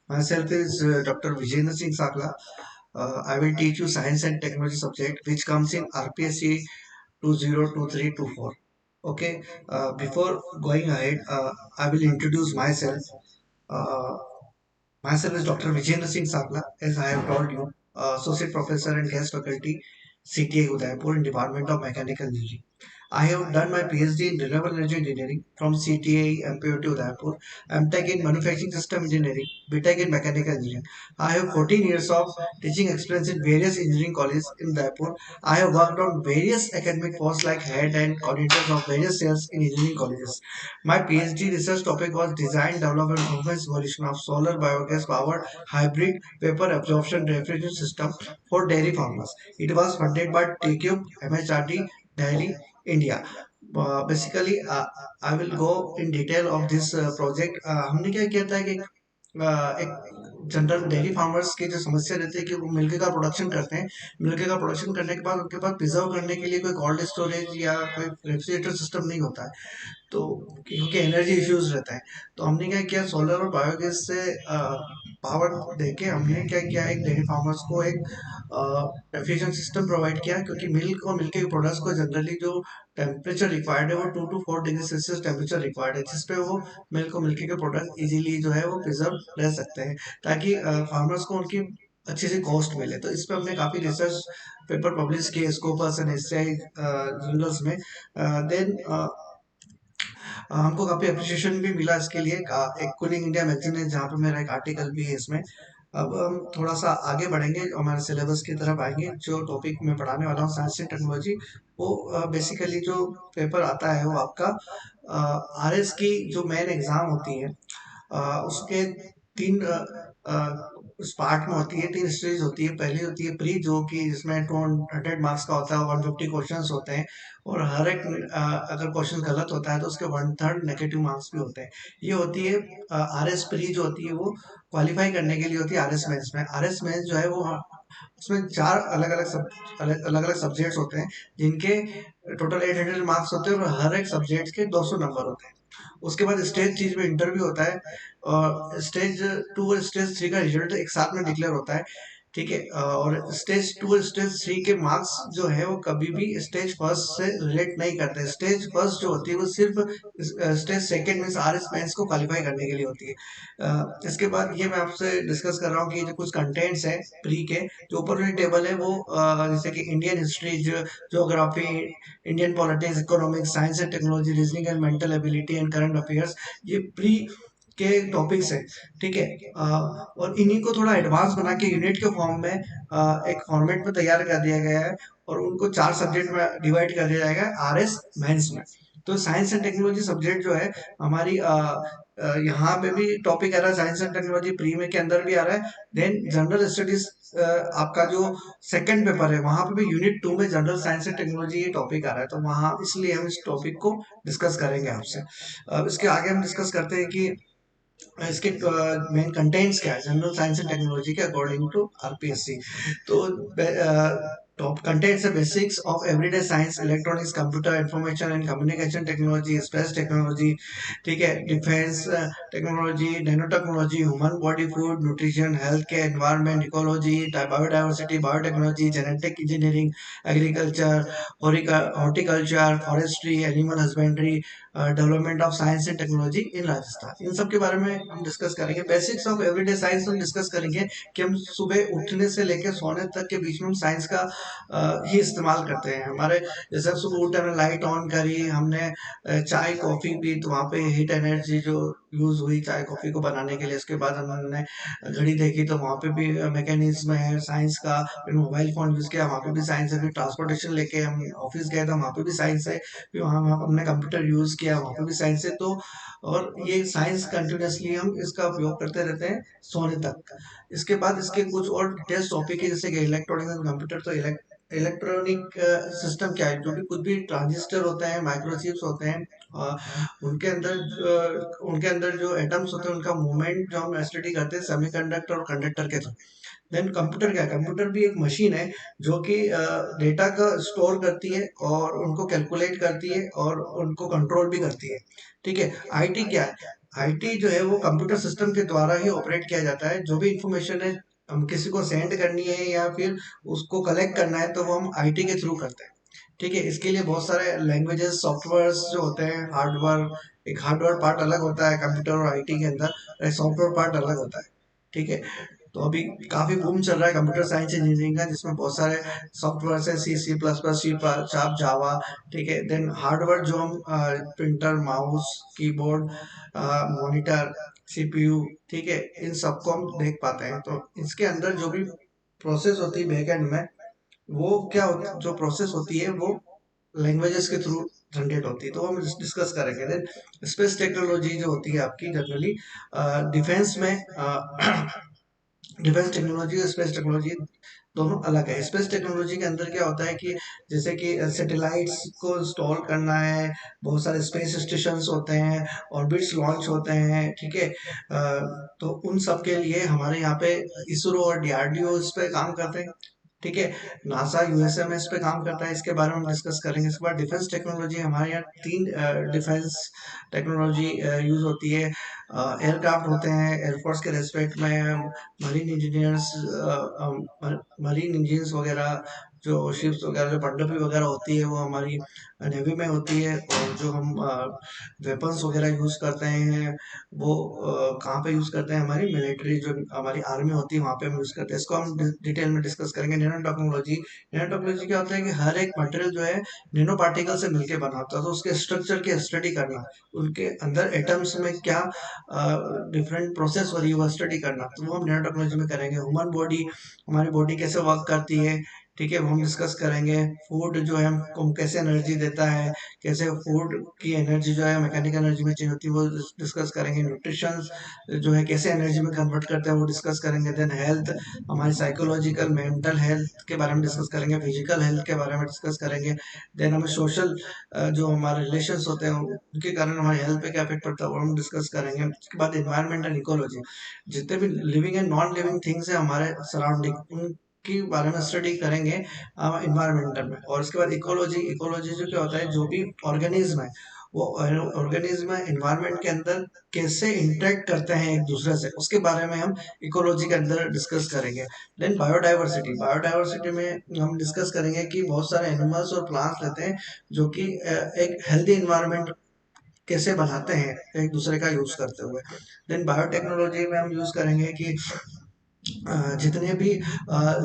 Myself is Dr. Vijayendra Singh Sakla. I will teach you science and technology subject which comes in RPSC 202324. Okay, before going ahead, I will introduce myself. Uh, Myself is Dr. Vijayendra Singh Sakla, as I have told you, Associate Professor and Guest Faculty, CTA Udaipur in Department of Mechanical Engineering. I have done my PhD in Renewable Energy Engineering from CTA MPUT Udaipur, MTech in Manufacturing System Engineering, BTech in Mechanical Engineering. I have 14 years of teaching experience in various engineering colleges in Udaipur. I have worked on various academic posts like head and coordinators of various cells in engineering colleges. My PhD research topic was design, development, and performance evolution of solar biogas powered hybrid vapor absorption refrigerant system for dairy farmers. It was funded by TCube, MHRD, Delhi, India. Basically, I will go in detail of this project. हमने क्या किया था कि एक general dairy farmers की जो समस्या रहती है कि वो मिल्क का प्रोडक्शन करते हैं। मिल्क का प्रोडक्शन करने के बाद उनके पास प्रिजर्व करने के लिए कोई कोल्ड स्टोरेज या कोई रेफ्रिजरेटर सिस्टम नहीं होता है। तो क्योंकि एनर्जी इश्यूज रहता है, तो हमने क्या किया, सोलर और बायोगैस से पावर देके हमने क्या किया, एक डेयरी फार्मर्स को एक रेफ्रिजरेशन सिस्टम प्रोवाइड किया, क्योंकि मिल्क और मिल्क के प्रोडक्ट्स को जनरली जो टेम्परेचर रिक्वायर्ड है वो 2 to 4 degree Celsius temperature required है, जिसपे वो मिल्क और मिल्क के प्रोडक्ट इजीली जो है वो प्रिजर्व रह सकते हैं, ताकि फार्मर्स को उनकी अच्छी सी कॉस्ट मिले। तो इस पे हमने काफी रिसर्च पेपर पब्लिश किए स्कोपस एंड एससीआई जर्नल्स में। देन हमको काफी अप्रिशिएशन भी मिला इसके लिए। एक कूलिंग इंडिया मैगजीन है जहाँ पे मेरा एक आर्टिकल भी है इसमें। अब हम थोड़ा सा आगे बढ़ेंगे, हमारे सिलेबस की तरफ आएंगे। जो टॉपिक मैं पढ़ाने वाला हूँ साइंस एंड टेक्नोलॉजी, वो बेसिकली जो पेपर आता है वो आपका आरएस की जो मेन एग्जाम होती है, उसके तीन उस पार्ट में होती है, तीन स्टेज होती है। पहली होती है प्री, जो कि जिसमें 200 मार्क्स का होता है, 150 क्वेश्चंस होते हैं, और हर एक अगर क्वेश्चन गलत होता है तो उसके 1/3 नेगेटिव मार्क्स भी होते हैं। ये होती है आर एस प्री, जो होती है वो क्वालिफाई करने के लिए होती है आर एस मेंस में। आर एस मेंस जो है वो उसमें चार अलग अलग सब्जेक्ट्स होते हैं, जिनके टोटल 800 मार्क्स होते हैं, और हर एक सब्जेक्ट के 200 नंबर होते हैं। उसके बाद स्टेज चीज में इंटरव्यू होता है, और स्टेज 2 और स्टेज 3 का रिजल्ट एक साथ में डिक्लेयर होता है। ठीक है, और स्टेज 2 और स्टेज 3 के मार्क्स जो है वो कभी भी स्टेज 1 से रिलेट नहीं करते। स्टेज 1 जो होती है वो सिर्फ स्टेज 2 में आर एस मेंस को क्वालिफाई करने के लिए होती है। इसके बाद ये मैं आपसे डिस्कस कर रहा हूँ कि जो कुछ कंटेंट्स हैं प्री के, जो ऊपर वाली टेबल है वो जैसे कि Indian history, geography, Indian politics, economics, science and technology, reasoning and mental ability and current affairs, ये प्री के टॉपिक्स हैं। ठीक है, और इन्हीं को थोड़ा एडवांस बना के यूनिट के फॉर्म में एक फॉर्मेट में तैयार कर दिया गया है, और उनको 4 सब्जेक्ट में डिवाइड कर दिया जाएगा आर एस मेंस में। तो साइंस एंड टेक्नोलॉजी सब्जेक्ट जो है हमारी यहाँ पे भी टॉपिक आ रहा है, साइंस एंड टेक्नोलॉजी प्री में के अंदर भी आ रहा है। देन जनरल स्टडीज आपका जो सेकंड पेपर है वहां पे भी यूनिट 2 में जनरल साइंस एंड टेक्नोलॉजी ये टॉपिक आ रहा है, तो वहां इसलिए हम इस टॉपिक को डिस्कस करेंगे आपसे। अब इसके आगे हम डिस्कस करते हैं कि इसके मेन कंटेंट्स क्या है जनरल साइंस एंड टेक्नोलॉजी के अकॉर्डिंग टू आरपीएससी। तो टॉप कंटेंट्स है basics of everyday science, electronics, computer, information and communication technology, space technology, ठीक है, defence technology, nano technology, human body, food, nutrition, health care, environment, ecology, biodiversity, biotechnology, genetic engineering, agriculture, horticulture, forestry, animal husbandry, development of science and technology in Rajasthan. इन सब के बारे में हम discuss करेंगे। Basics of everyday science हम discuss करेंगे कि हम सुबह उठने से लेकर सोने तक के बीच में हम साइंस का ही इस्तेमाल करते हैं। हमारे जैसे हम सुबह उठे, हमने लाइट ऑन करी, हमने चाय कॉफी पी, तो वहाँ पे हीट एनर्जी जो यूज हुई चाय कॉफी को बनाने के लिए। उसके बाद हमने घड़ी देखी, तो वहाँ पे भी मैकेनिज्म है साइंस का। फिर मोबाइल फोन यूज किया, वहाँ पे भी साइंस है। फिर ट्रांसपोर्टेशन लेके हम ऑफिस गए, तो वहाँ पे भी साइंस है। फिर वहाँ वहाँ हमने कंप्यूटर यूज किया, वहाँ पे भी साइंस है। तो और ये साइंस कंटिन्यूसली हम इसका उपयोग करते रहते हैं सोने तक। इसके बाद इसके कुछ और डिटेल्स टॉपिक है, जैसे कि इलेक्ट्रॉनिक्स एंड कंप्यूटर। तो इलेक्ट्रॉनिक सिस्टम क्या है, जो भी कुछ भी ट्रांजिस्टर होते हैं, माइक्रोचिप्स होते हैं, अ, उनके अंदर जो एटम्स होते हैं उनका मूवमेंट जो हम स्टडी करते हैं सेमीकंडक्टर और कंडक्टर के थ्रू। देन कंप्यूटर क्या है, कंप्यूटर भी एक मशीन है जो कि डेटा का स्टोर करती है और उनको कैलकुलेट करती है और उनको कंट्रोल भी करती है। ठीक है, आईटी क्या है, आईटी जो है वो कंप्यूटर सिस्टम के द्वारा ही ऑपरेट किया जाता है। जो भी इंफॉर्मेशन है हम किसी को सेंड करनी है या फिर उसको कलेक्ट करना है तो वो हम आईटी के थ्रू करते हैं। ठीक है, इसके लिए बहुत सारे लैंग्वेजेस सॉफ्टवेयर्स जो होते हैं, हार्डवेयर, एक हार्डवेयर पार्ट अलग होता है कंप्यूटर और आईटी के अंदर, एक सॉफ्टवेयर पार्ट अलग होता है। ठीक है, तो अभी काफी बूम चल रहा है कंप्यूटर साइंस इंजीनियरिंग का, जिसमें बहुत सारे सॉफ्टवेयर है, सी++, सी शार्प, जावा। ठीक है, देन हार्डवेयर जो हम printer, mouse, keyboard, monitor, CPU, ठीक है, इन सबको हम देख पाते हैं। तो इसके अंदर जो भी प्रोसेस होती है बैकएंड में, वो क्या होता जो प्रोसेस होती है वो लैंग्वेजेस के थ्रू जनरेट होती है, तो हम डिस्कस करेंगे। देन स्पेस टेक्नोलॉजी जो होती है आपकी जनरली डिफेंस में, डिफेंस टेक्नोलॉजी और स्पेस टेक्नोलॉजी दोनों अलग है। स्पेस टेक्नोलॉजी के अंदर क्या होता है कि जैसे कि सैटेलाइट्स को इंस्टॉल करना है, बहुत सारे स्पेस स्टेशन होते हैं, ऑर्बिट्स लॉन्च होते हैं। ठीक है, तो उन सब के लिए हमारे यहाँ पे इसरो और डीआरडीओ इस पे काम करते हैं। ठीक है, नासा यूएसए में इस पे काम करता है, इसके बारे में हम डिस्कस करेंगे। इसके बाद डिफेंस टेक्नोलॉजी, हमारे यहाँ तीन डिफेंस टेक्नोलॉजी यूज होती है। एयरक्राफ्ट होते हैं एयरफोर्स के रेस्पेक्ट में, मरीन इंजीनियर्स, मरीन इंजीनियर्स वगैरह, जो शिप्स वगैरह, जो पनडुब्बी वगैरह होती है वो हमारी नेवी में होती है। और जो हम वेपन्स वगैरह यूज करते हैं वो कहाँ पे यूज करते हैं, हमारी मिलिट्री जो हमारी आर्मी होती है वहाँ पे हम यूज करते हैं। इसको हम डिटेल में डिस्कस करेंगे। नैनो टेक्नोलॉजी, नैनो टेक्नोलॉजी क्या होता है कि हर एक मटेरियल जो है नैनो पार्टिकल से मिलकर बना होता है, तो उसके स्ट्रक्चर की स्टडी करना, उनके अंदर एटम्स में क्या डिफरेंट प्रोसेस हो रही है वो स्टडी करना, तो वो हम नैनो टेक्नोलॉजी में करेंगे। ह्यूमन बॉडी, हमारी बॉडी कैसे वर्क करती है, ठीक है, वो हम डिस्कस करेंगे। फूड जो है हमको कैसे एनर्जी देता है, कैसे फूड की एनर्जी जो है मैकेनिकल एनर्जी में चेंज होती है, वो डिस्कस करेंगे। न्यूट्रिशन जो है कैसे एनर्जी में कन्वर्ट करते हैं वो डिस्कस करेंगे। देन हेल्थ, हमारी साइकोलॉजिकल मेंटल हेल्थ के बारे में डिस्कस करेंगे, फिजिकल हेल्थ के बारे में डिस्कस करेंगे। देन हमें सोशल, जो हमारे रिलेशंस होते हैं उनके कारण हमारी हेल्थ पे क्या इफेक्ट पड़ता है वो हम डिस्कस करेंगे। उसके बाद एनवायरमेंट एंड इकोलॉजी, जितने भी living and non living things है हमारे सराउंडिंग, उनके बारे में स्टडी करेंगे इन्वायरमेंटल में। और उसके बाद इकोलॉजी, इकोलॉजी जो क्या होता है, जो भी ऑर्गेनिज्म है वो ऑर्गेनिज्म इन्वायरमेंट के अंदर कैसे इंटरेक्ट करते हैं एक दूसरे से, उसके बारे में हम इकोलॉजी के अंदर डिस्कस करेंगे। देन बायोडाइवर्सिटी, बायोडाइवर्सिटी में हम डिस्कस करेंगे कि बहुत सारे एनिमल्स और प्लांट्स रहते हैं जो कि एक हेल्दी इन्वायरमेंट कैसे बनाते हैं एक दूसरे का यूज करते हुए। देन बायोटेक्नोलॉजी में हम यूज करेंगे कि जितने भी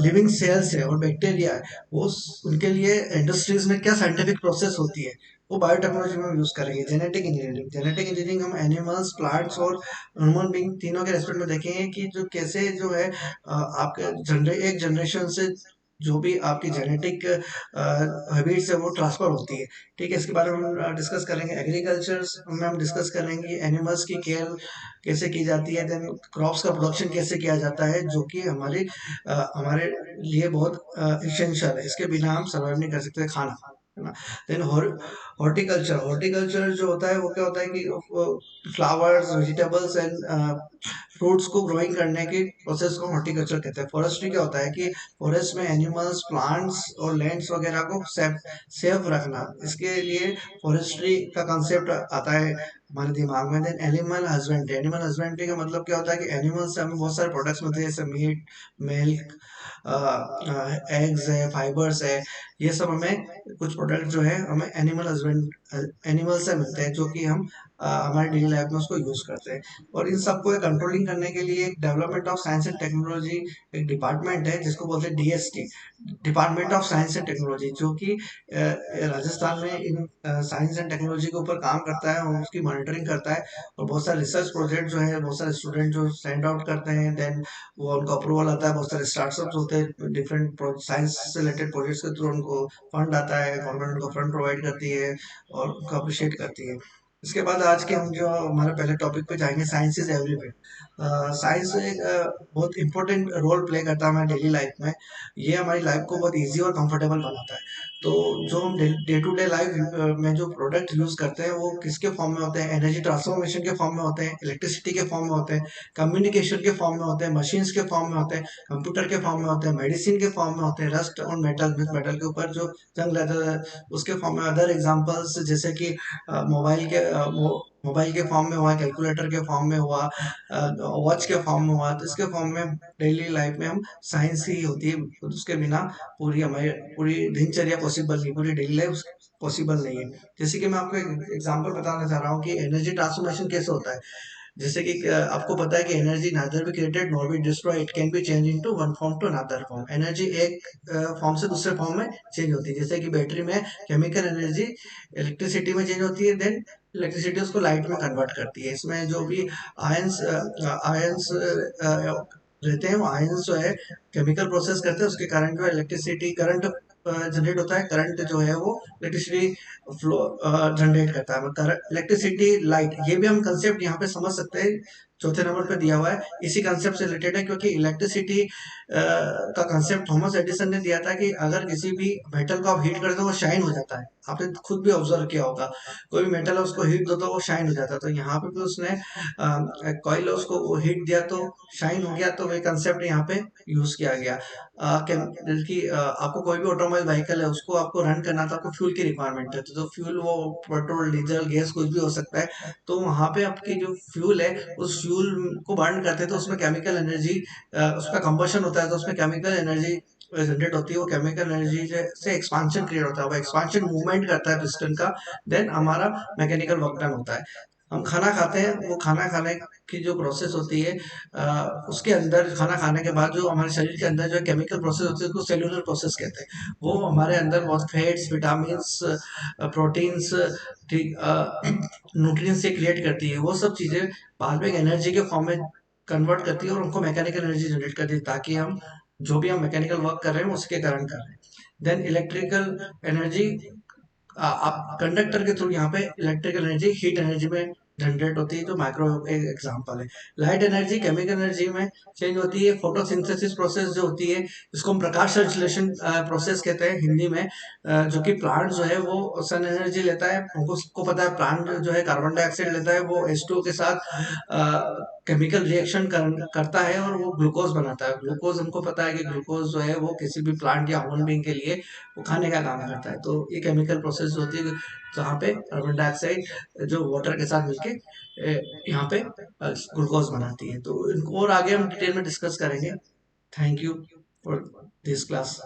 लिविंग सेल्स है और बैक्टीरिया है वो उनके लिए इंडस्ट्रीज में क्या साइंटिफिक प्रोसेस होती है वो बायोटेक्नोलॉजी में हम यूज करेंगे। जेनेटिक इंजीनियरिंग, जेनेटिक इंजीनियरिंग हम एनिमल्स, प्लांट्स और ह्यूमन बीइंग तीनों के रेस्पेक्ट में देखेंगे कि जो कैसे जो है आपके एक जनरेशन से जो भी आपकी जेनेटिक हैबिट्स है वो ट्रांसफर होती है। ठीक है, इसके बारे में हम डिस्कस करेंगे। एग्रीकल्चर में हम डिस्कस करेंगे एनिमल्स की केयर कैसे की जाती है, देन क्रॉप्स का प्रोडक्शन कैसे किया जाता है, जो कि हमारे लिए बहुत इसेंशियल है, इसके बिना हम सर्वाइव नहीं कर सकते खाना, है ना। देन हॉर्टिकल्चर, हॉर्टिकल्चर जो होता है वो क्या होता है कि फ्लावर्स, वेजिटेबल्स एंड फ्रूट्स को ग्रोइंग करने की प्रोसेस को हॉर्टिकल्चर कहते हैं। फॉरेस्ट्री क्या होता है कि फॉरेस्ट में एनिमल्स, प्लांट्स और लैंड्स वगैरह को सेफ रखना, इसके लिए फॉरेस्ट्री का कंसेप्ट आता है हमारे दिमाग में। Then animal husbandry, animal husbandry का मतलब क्या होता है कि एनिमल से हमें बहुत सारे प्रोडक्ट्स मिलते हैं, जैसे मीट, मिल्क, एग्स है, फाइबर्स है, ये सब हमें कुछ प्रोडक्ट जो है हमें एनिमल से मिलते हैं, जो कि हम हमारे डेली लाइफ में उसको यूज करते हैं। और इन सबको कंट्रोलिंग करने के लिए एक development of science and technology एक डिपार्टमेंट है जिसको बोलते हैं DST, department of science and technology, जो कि राजस्थान में इन साइंस एंड टेक्नोलॉजी के ऊपर काम करता है और उसकी मॉनिटरिंग करता है। और बहुत सारे रिसर्च प्रोजेक्ट जो है, बहुत सारे स्टूडेंट जो सेंड आउट करते हैं, देन वो उनको अप्रूवल आता है। बहुत सारे स्टार्टअप्स होते हैं, डिफरेंट साइंस से रिलेटेड प्रोजेक्ट्स के थ्रू उनको फंड आता है, गवर्नमेंट उनको फंड प्रोवाइड करती है और उनको अप्रिशिएट करती है। इसके बाद आज के हम जो हमारे पहले टॉपिक पे जाएंगे, साइंस इज एवरीवेयर। साइंस एक बहुत इंपॉर्टेंट रोल प्ले करता है हमारी डेली लाइफ में। ये हमारी लाइफ को बहुत इजी और कंफर्टेबल बनाता है। तो जो हम डे टू डे लाइफ में जो प्रोडक्ट यूज करते हैं वो किसके फॉर्म में होते हैं, एनर्जी ट्रांसफॉर्मेशन के फॉर्म में होते हैं, इलेक्ट्रिसिटी के फॉर्म में होते हैं, कम्युनिकेशन के फॉर्म में होते हैं, मशीन्स के फॉर्म में होते हैं, कंप्यूटर के फॉर्म में होते हैं, मेडिसिन के फॉर्म में होते हैं, रस्ट और मेटल, मेटल के ऊपर जो जंग रहता है उसके फॉर्म में। अदर एग्जांपल्स जैसे कि मोबाइल के मोबाइल के फॉर्म में हुआ, कैलकुलेटर के फॉर्म में हुआ, वॉच के फॉर्म में हुआ, तो इसके फॉर्म में डेली लाइफ में हम साइंस ही होती है, तो उसके बिना पूरी हमारी पूरी दिनचर्या पॉसिबल नहीं, पूरी डेली लाइफ पॉसिबल नहीं है। जैसे कि मैं आपको एक एग्जांपल बताना चाह रहा हूँ कि एनर्जी ट्रांसफॉर्मेशन कैसे होता है। जैसे कि आपको पता है कि energy neither be created nor be destroy, it can be change into one form to another form. Energy एक फॉर्म से दूसरे फॉर्म में चेंज होती है। जैसे कि बैटरी में केमिकल एनर्जी इलेक्ट्रिसिटी में चेंज होती है, देन इलेक्ट्रिसिटी उसको लाइट में कन्वर्ट करती है। इसमें जो भी आयंस आयंस रहते हैं, वो आयंस जो है केमिकल प्रोसेस करते हैं, उसके कारण जो इलेक्ट्रिसिटी करंट जनरेट होता है। करंट जो है वो इलेक्ट्रिसिटी फ्लो जनरेट करता है, मतलब इलेक्ट्रिसिटी लाइट। ये भी हम कंसेप्ट यहाँ पे समझ सकते हैं, चौथे नंबर पे दिया हुआ है, इसी कंसेप्ट से रिलेटेड है, क्योंकि इलेक्ट्रिसिटी का कंसेप्ट थॉमस एडिसन ने दिया था कि अगर किसी भी मेटल को आप हीट कर दो वो शाइन हो जाता है। आपने खुद भी ऑब्जर्व किया होगा, कोई भी मेटल है उसको हीट दो तो वो शाइन हो जाता है। तो यहाँ पे भी उसने कॉइल है उसको हीट दिया तो शाइन हो गया, तो वही कंसेप्ट यहाँ पे यूज किया गया। जैसे कि आपको कोई भी ऑटोमोबाइल व्हीकल है, उसको आपको रन करना था, आपको फ्यूल की रिक्वायरमेंट है, तो फ्यूल वो पेट्रोल डीजल गैस कुछ भी हो सकता है। तो वहां पे आपकी जो फ्यूल है, उस फ्यूल को बर्न करते हैं तो उसमें केमिकल एनर्जी, उसका कंबशन होता है, तो उसमें केमिकल एनर्जी जनरेट होती है। वो केमिकल एनर्जी से एक्सपांशन क्रिएट होता है, वो एक्सपांशन मूवमेंट करता है पिस्टन का, देन हमारा मैकेनिकल वर्क डन होता है। हम खाना खाते हैं, वो खाना खाने की जो प्रोसेस होती है, उसके अंदर खाना खाने के बाद जो हमारे शरीर के अंदर जो केमिकल प्रोसेस होती है उसको सेलुलर प्रोसेस कहते हैं। वो हमारे अंदर बहुत फैट्स, विटामिन्स, प्रोटीन्स, ठीक न्यूट्रिएंट्स से क्रिएट करती है। वो सब चीजें बाद में एनर्जी के फॉर्म में कन्वर्ट करती है और उनको मैकेनिकल एनर्जी जनरेट करती है, ताकि हम जो भी हम मैकेनिकल वर्क कर रहे हैं उसके कारण कर रहे हैं। देन इलेक्ट्रिकल एनर्जी, आप कंडक्टर के थ्रू यहाँ पे इलेक्ट्रिकल एनर्जी हीट एनर्जी में जनरेट होती है, जो माइक्रो एक एग्जांपल है। लाइट एनर्जी केमिकल एनर्जी में चेंज होती है। फोटोसिंथेसिस प्रोसेस जो होती है, इसको हम प्रकाश संश्लेषण प्रोसेस कहते हैं हिंदी में। जो कि प्लांट जो है वो सन एनर्जी लेता है, हमको सबको पता है प्लांट जो है कार्बन डाइऑक्साइड लेता है, वो H2O के साथ केमिकल रिएक्शन करता है और वो ग्लूकोज बनाता है। ग्लूकोज हमको पता है कि ग्लूकोज जो है वो किसी भी प्लांट या ह्यूमन बीइंग के लिए वो खाने का काम करता है। तो ये केमिकल प्रोसेस होती है जहाँ पे कार्बन डाइऑक्साइड जो वाटर के साथ मिलके यहाँ पे ग्लूकोज बनाती है। तो इनको और आगे हम डिटेल में डिस्कस करेंगे। Thank you for this class.